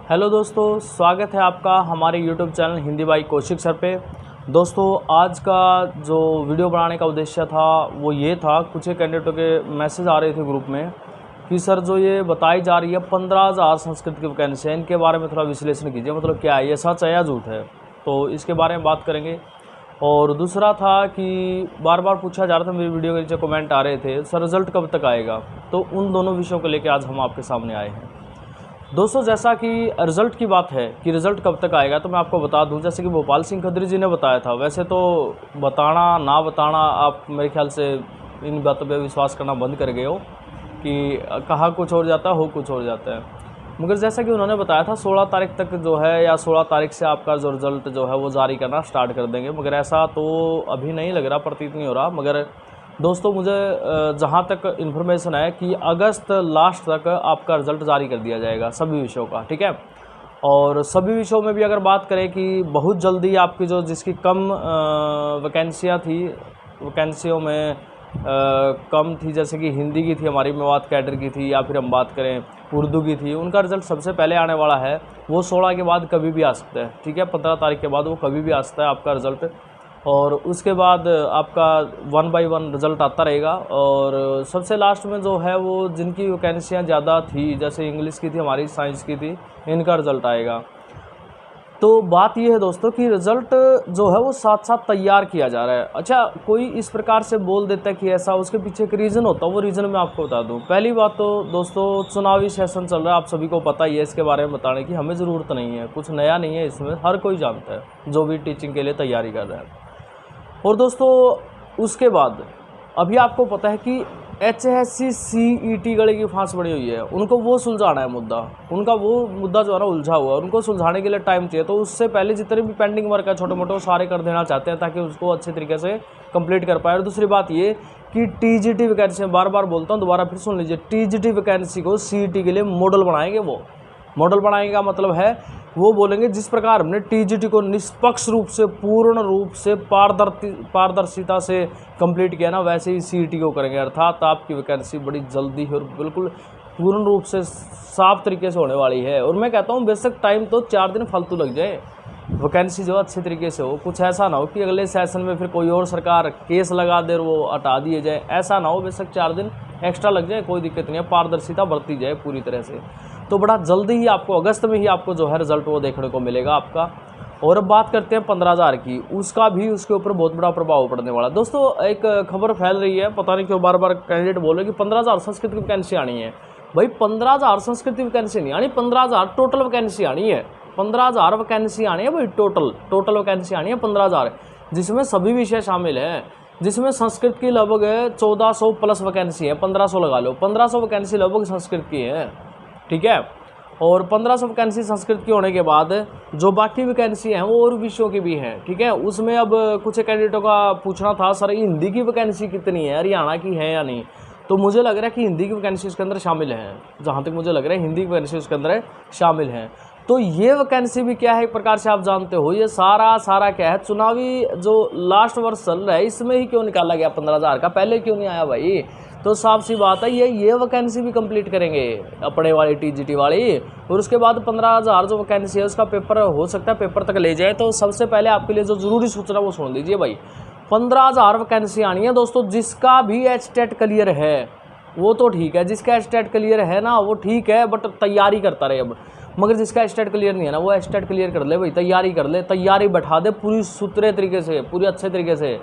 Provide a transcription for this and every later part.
Hello दोस्तों, स्वागत है आपका हमारे YouTube channel Hindi by Kaushik sir पे। दोस्तों, आज का जो वीडियो बनाने का उद्देश्य था वो ये था, कुछ एक कैंडिडेटों के मैसेज आ रहे थे ग्रुप में कि सर जो ये बताई जा रही है 15,000 संस्कृत की वैकेंसी है, इनके बारे में थोड़ा विश्लेषण कीजिए। मतलब क्या है, ये सच है या झूठ है, तो इसके बारे में बात करेंगे। और दूसरा था कि बार बार पूछा जा रहा था, मेरी वीडियो के नीचे कमेंट आ रहे थे, सर रिज़ल्ट कब तक आएगा। तो उन दोनों विषयों को लेकर आज हम आपके सामने आए हैं। दोस्तों, जैसा कि रिज़ल्ट की बात है कि रिज़ल्ट कब तक आएगा, तो मैं आपको बता दूं, जैसे कि भोपाल सिंह खत्री जी ने बताया था। वैसे तो बताना ना बताना, आप मेरे ख्याल से इन बातों पे विश्वास करना बंद कर गए हो कि कहा कुछ और जाता है, हो कुछ और जाता है। मगर जैसा कि उन्होंने बताया था 16 तारीख तक जो है, या 16 तारीख से आपका जो रिज़ल्ट जो है वो जारी करना स्टार्ट कर देंगे। मगर ऐसा तो अभी नहीं लग रहा, प्रतीत नहीं हो रहा। मगर दोस्तों, मुझे जहाँ तक इन्फॉर्मेशन है कि अगस्त लास्ट तक आपका रिज़ल्ट जारी कर दिया जाएगा सभी विषयों का, ठीक है। और सभी विषयों में भी अगर बात करें कि बहुत जल्दी आपकी जो जिसकी कम वैकेंसियाँ थी, वैकेंसियों में कम थी, जैसे कि हिंदी की थी, हमारी मेवात कैडर की थी, या फिर हम बात करें उर्दू की थी, उनका रिज़ल्ट सबसे पहले आने वाला है। वो 16 के बाद कभी भी आ सकता है, ठीक है। 15 तारीख के बाद वो कभी भी आ सकता है आपका रिज़ल्ट। और उसके बाद आपका 1 बाय 1 रिज़ल्ट आता रहेगा। और सबसे लास्ट में जो है वो जिनकी वैकेंसियाँ ज़्यादा थी, जैसे इंग्लिश की थी, हमारी साइंस की थी, इनका रिज़ल्ट आएगा। तो बात ये है दोस्तों कि रिज़ल्ट जो है वो साथ साथ तैयार किया जा रहा है। अच्छा, कोई इस प्रकार से बोल देता है कि ऐसा, उसके पीछे एक रीज़न होता है। वो रीज़न मैं आपको बता दूं। पहली बात तो दोस्तों, चुनावी सेशन चल रहा है, आप सभी को पता ही है। इसके बारे में बताने की हमें ज़रूरत नहीं है, कुछ नया नहीं है इसमें, हर कोई जानता है जो भी टीचिंग के लिए तैयारी कर रहा है। और दोस्तों, उसके बाद अभी आपको पता है कि HSC CET गले की फांस बड़ी हुई है, उनको वो सुलझाना है मुद्दा। उनका वो मुद्दा जो है ना उलझा हुआ है, उनको सुलझाने के लिए टाइम चाहिए। तो उससे पहले जितने भी पेंडिंग वर्क है छोटे मोटे, वो सारे कर देना चाहते हैं ताकि उसको अच्छे तरीके से कंप्लीट कर पाए। और दूसरी बात ये कि TGT वैकेंसी, बार बार बोलता हूँ, दोबारा फिर सुन लीजिए, TGT वैकेंसी को CET के लिए मॉडल बनाएंगे। वो मॉडल बनाएंगे का मतलब है, वो बोलेंगे जिस प्रकार हमने TGT को निष्पक्ष रूप से, पूर्ण रूप से, पारदर्शिता से कंप्लीट किया ना, वैसे ही CET को करेंगे। अर्थात आपकी वैकेंसी बड़ी जल्दी और बिल्कुल पूर्ण रूप से साफ तरीके से होने वाली है। और मैं कहता हूँ बेशक टाइम तो 4 दिन फालतू लग जाए, वैकेंसी जो अच्छे तरीके से हो। कुछ ऐसा ना हो कि अगले सेशन में फिर कोई और सरकार केस लगा दे और वो हटा दिए जाए, ऐसा ना हो। बेशक 4 दिन एक्स्ट्रा लग जाए, कोई दिक्कत नहीं है, पारदर्शिता बरती जाए पूरी तरह से। तो बड़ा जल्दी ही आपको, अगस्त में ही आपको जो है रिज़ल्ट वो देखने को मिलेगा आपका। और अब बात करते हैं 15,000 की, उसका भी उसके ऊपर बहुत बड़ा प्रभाव पड़ने वाला। दोस्तों, एक खबर फैल रही है, पता नहीं क्यों बार बार कैंडिडेट बोल रहे कि 15,000 संस्कृत की वैकेंसी आनी है। भाई 15,000 संस्कृत की वैकेंसी नहीं आनी, 15,000 टोटल वैकेंसी आनी है। 15,000 वैकेंसी आनी है भाई, टोटल वैकेंसी आनी है 15,000, जिसमें सभी विषय शामिल हैं। जिसमें संस्कृत की लगभग 1400 प्लस वैकेंसी है, 1500 लगा लो, 1500 वैकेंसी लगभग संस्कृत की है, ठीक है। और 1500 वैकेंसी संस्कृत की होने के बाद जो बाकी वैकेंसी हैं वो और विषयों की भी हैं, ठीक है। उसमें अब कुछ कैंडिडेटों का पूछना था, सर हिंदी की वैकेंसी कितनी है, हरियाणा की है या नहीं। तो मुझे लग रहा है कि हिंदी की वैकेंसी उसके अंदर शामिल है, जहाँ तक मुझे लग रहा है हिंदी की वैकेंसी उसके अंदर शामिल है। तो ये वैकेंसी भी क्या है, एक प्रकार से आप जानते हो, ये सारा क्या है, चुनावी जो लास्ट वर्ष चल रहा है इसमें ही क्यों निकाला गया 15,000 का, पहले क्यों नहीं आया भाई। तो साफ सी बात है, ये वैकेंसी भी कंप्लीट करेंगे अपने वाली TGT वाली। और उसके बाद 15,000 जो वैकेंसी है उसका पेपर हो सकता है पेपर तक ले जाए। तो सबसे पहले आपके लिए जो ज़रूरी सूचना वो सुन लीजिए भाई, 15,000 वैकेंसी आनी है दोस्तों। जिसका भी HTET क्लियर है वो तो ठीक है, जिसका HTET क्लियर है ना वो ठीक है, बट तैयारी करता रहे अब। मगर जिसका HTET क्लियर नहीं है ना, वो HTET क्लियर कर ले भाई, तैयारी कर ले, तैयारी बैठा दे पूरी सुथरे तरीके से, पूरी अच्छे तरीके से,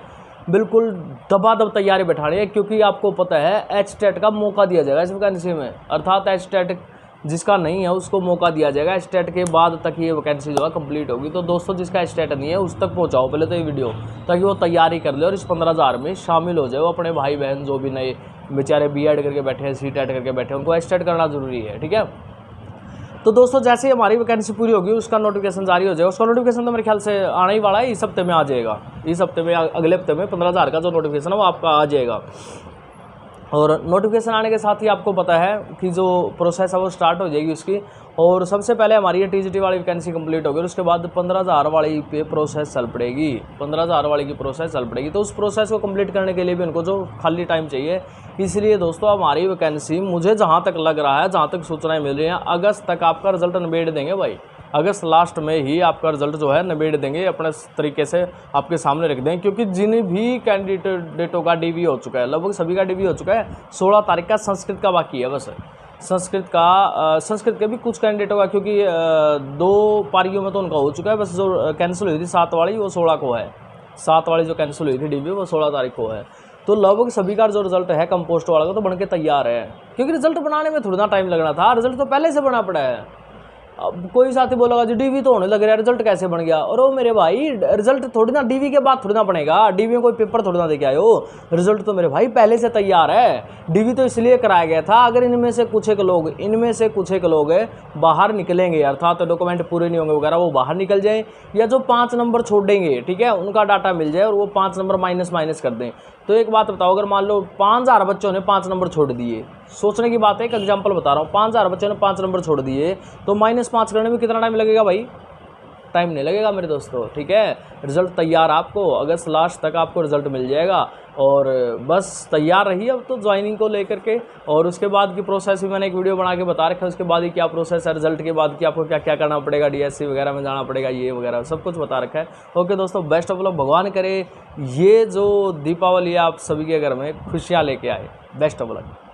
बिल्कुल दबादब तैयारी बैठानी है। क्योंकि आपको पता है HTET का मौका दिया जाएगा इस वैकेंसी में, अर्थात HTET जिसका नहीं है उसको मौका दिया जाएगा। HTET के बाद तक ये वैकेंसी जो है कंप्लीट होगी। तो दोस्तों, जिसका HTET नहीं है उस तक पहुंचाओ पहले तो ये वीडियो, ताकि वो तैयारी कर ले और इस 15,000 में शामिल हो जाए। वो अपने भाई बहन जो भी नए बेचारे BEd करके बैठे हैं, CTET करके बैठे हैं, उनको HTET करना जरूरी है, ठीक है। तो दोस्तों, जैसे ही हमारी वैकेंसी पूरी होगी उसका नोटिफिकेशन जारी हो जाएगा। उसका नोटिफिकेशन तो मेरे ख्याल से आने ही वाला है, इस हफ्ते में आ जाएगा। इस हफ्ते में, अगले हफ्ते में 15,000 का जो नोटिफिकेशन है वो आपका आ जाएगा। और नोटिफिकेशन आने के साथ ही आपको पता है कि जो प्रोसेस है वो स्टार्ट हो जाएगी उसकी। और सबसे पहले हमारी ये टीजीटी वाली वैकेंसी कंप्लीट होगी, उसके बाद 15,000 वाली पे प्रोसेस चल पड़ेगी, 15,000 वाली की प्रोसेस चल पड़ेगी। तो उस प्रोसेस को कंप्लीट करने के लिए भी उनको जो खाली टाइम चाहिए, इसलिए दोस्तों हमारी वैकेंसी मुझे जहाँ तक लग रहा है, जहाँ तक सूचनाएँ मिल रही हैं, अगस्त तक आपका रिजल्ट निबेड़ देंगे भाई। अगस्त लास्ट में ही आपका रिजल्ट जो है निबेड़ देंगे, अपने तरीके से आपके सामने रख देंगे। क्योंकि जिन भी कैंडिडेटों का डीवी हो चुका है, लगभग सभी का डीवी हो चुका है, 16 तारीख का संस्कृत का बाकी है बस। संस्कृत के भी कुछ कैंडिडेटों का, क्योंकि 2 पारियों में तो उनका हो चुका है, बस जो कैंसिल हुई थी 7 वाली वो 16 को है। 7 वाली जो कैंसिल हुई थी डीवी वो 16 तारीख को है। तो लगभग सभी का जो रिजल्ट है कंपोस्ट वाला का तो बन के तैयार है, क्योंकि रिजल्ट बनाने में थोड़ा टाइम लगना था, रिजल्ट तो पहले से बना पड़ा है। अब कोई साथी बोलेगा जी डीवी तो होने लग रहा है, रिजल्ट कैसे बन गया? और वो मेरे भाई रिजल्ट थोड़ी ना डीवी के बाद थोड़ी ना बनेगा, डीवी में कोई पेपर थोड़ी ना दे के आए हो, रिजल्ट तो मेरे भाई पहले से तैयार है। डीवी तो इसलिए कराया गया था, अगर इनमें से कुछ एक लोग बाहर निकलेंगे, अर्थात तो डॉक्यूमेंट पूरे नहीं होंगे वगैरह, वो बाहर निकल जाए, या जो 5 नंबर छोड़ेंगे, ठीक है, उनका डाटा मिल जाए और वो 5 नंबर माइनस कर दें। तो एक बात बताओ, अगर मान लो 5,000 बच्चों ने 5 नंबर छोड़ दिए, सोचने की बात है, एक एग्जांपल बता रहा हूँ, 5,000 बच्चों ने 5 नंबर छोड़ दिए, तो -5 करने में कितना टाइम लगेगा भाई? टाइम नहीं लगेगा मेरे दोस्तों, ठीक है। रिजल्ट तैयार आपको अगस्त लास्ट तक आपको रिजल्ट मिल जाएगा, और बस तैयार रहिए अब तो ज्वाइनिंग को लेकर के। और उसके बाद की प्रोसेस भी मैंने एक वीडियो बना के बता रखा है, उसके बाद ही क्या प्रोसेस है, रिजल्ट के बाद कि आपको क्या क्या करना पड़ेगा, डीएससी वगैरह में जाना पड़ेगा, ये वगैरह सब कुछ बता रखा है। ओके दोस्तों, बेस्ट ऑफ लक, भगवान करे ये जो दीपावली आप सभी के घर में खुशियाँ लेके आए। Best of luck.